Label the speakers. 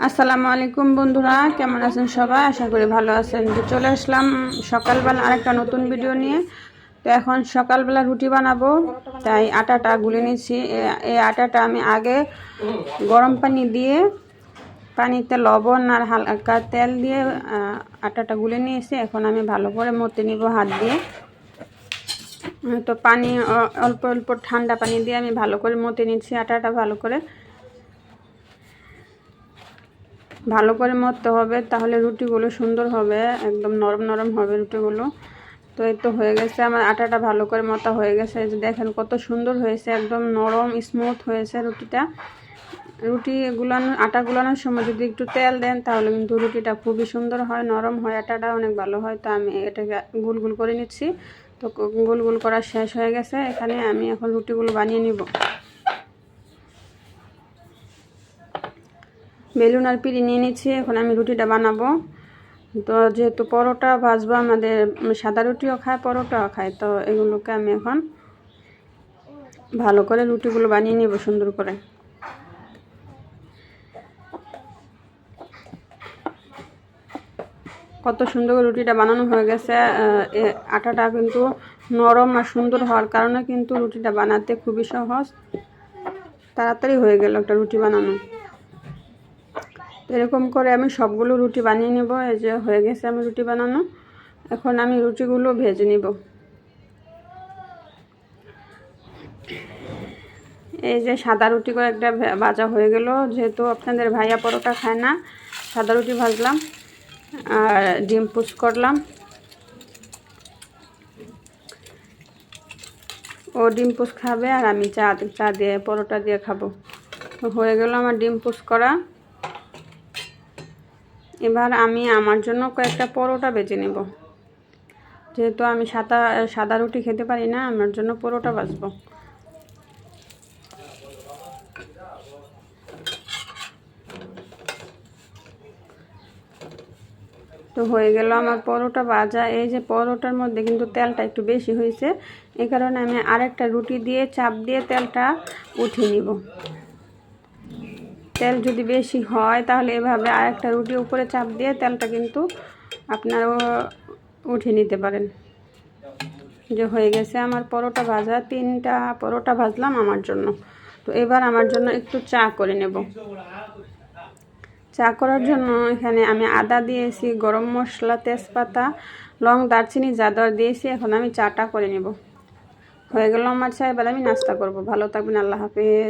Speaker 1: আসসালামু আলাইকুম বন্ধুরা, কেমন আছেন সবাই? আশা করি ভালো আছেন। তো চলে আসলাম সকালবেলা আরেকটা নতুন ভিডিও নিয়ে। তো এখন সকালবেলা রুটি বানাবো, তাই আটাটা গুলে নিচ্ছি। এই আটাটা আমি আগে গরম পানি দিয়ে, পানিতে লবণ আর হালকা তেল দিয়ে আটাটা গুলে নিয়েছি। এখন আমি ভালো করে মতে নিব হাত দিয়ে। তো পানি অল্প অল্প ঠান্ডা পানি দিয়ে আমি ভালো করে মতে নিচ্ছি আটাটা। ভালো করে মরতে হবে, তাহলে রুটিগুলো সুন্দর হবে, একদম নরম নরম হবে রুটিগুলো। তো এই তো হয়ে গেছে, আমার আটাটা ভালো করে মতা হয়ে গেছে। এই যে দেখেন কত সুন্দর হয়েছে, একদম নরম স্মুথ হয়েছে রুটিটা। আটা গুলানোর সময় যদি একটু তেল দেন তাহলে কিন্তু রুটিটা খুবই সুন্দর হয়, নরম হয়, আটাটা অনেক ভালো হয়। তো আমি এটাকে গুল গুল করে নিচ্ছি। তো গুল গুল করা শেষ হয়ে গেছে। এখানে আমি এখন রুটিগুলো বানিয়ে নিব। বেলুন আর পিঁড়ি নিয়ে নিচ্ছি, এখন আমি রুটিটা বানাবো। তো যেহেতু পরোটা ভাজবো, আমাদের সাদা রুটিও খায় পরোটাও খায়, তো এগুলোকে আমি এখন ভালো করে রুটিগুলো বানিয়ে নিব সুন্দর করে। কত সুন্দর রুটিটা বানানো হয়ে গেছে। আটাটা কিন্তু নরম আর সুন্দর হওয়ার কারণে কিন্তু রুটিটা বানাতে খুবই সহজ, তাড়াতাড়ি হয়ে গেল একটা রুটি বানানো। এরকম করে আমি সবগুলো রুটি বানিয়ে নেব। এই যে হয়ে গেছে আমি রুটি বানানো। এখন আমি রুটিগুলো ভেজে নিব। এই যে সাদা রুটি করে একটা ভাজা হয়ে গেল। যেহেতু আপনাদের ভাইয়া পরোটা খায় না, সাদা রুটি ভাজলাম আর ডিম পোচ করলাম। ও ডিম পোচ খাবে আর আমি চা দিয়ে পরোটা দিয়ে খাবো। হয়ে গেল আমার ডিম পোচ করা। এবার আমি আমার জন্য কয়েকটা পরোটা বেজে নেব। যেহেতু আমি সাদা রুটি খেতে পারি না, আমার জন্য পরোটা ভাজবো। তো হয়ে গেল আমার পরোটা ভাজা। এই যে পরোটার মধ্যে কিন্তু তেলটা একটু বেশি হয়েছে, এই কারণে আমি আরেকটা রুটি দিয়ে চাপ দিয়ে তেলটা উঠিয়ে নিব। তেল যদি বেশি হয় তাহলে এভাবে আরেকটা রুটি উপরে চাপ দিয়ে তেলটা কিন্তু আপনারা উঠিয়ে নিতে পারেন। যে হয়ে গেছে আমার পরোটা ভাজা, 3টা পরোটা ভাজলাম আমার জন্য। তো এবার আমার জন্য একটু চা করে নেব। চা করার জন্য এখানে আমি আদা দিয়েছি, গরম মশলা, তেজপাতা, লং, দারচিনি, জাদর দিয়েছি। এখন আমি চাটা করে নেব। হয়ে গেল আমার চা। এবার আমি নাস্তা করব। ভালো থাকবেন, আল্লাহ হাফেজ।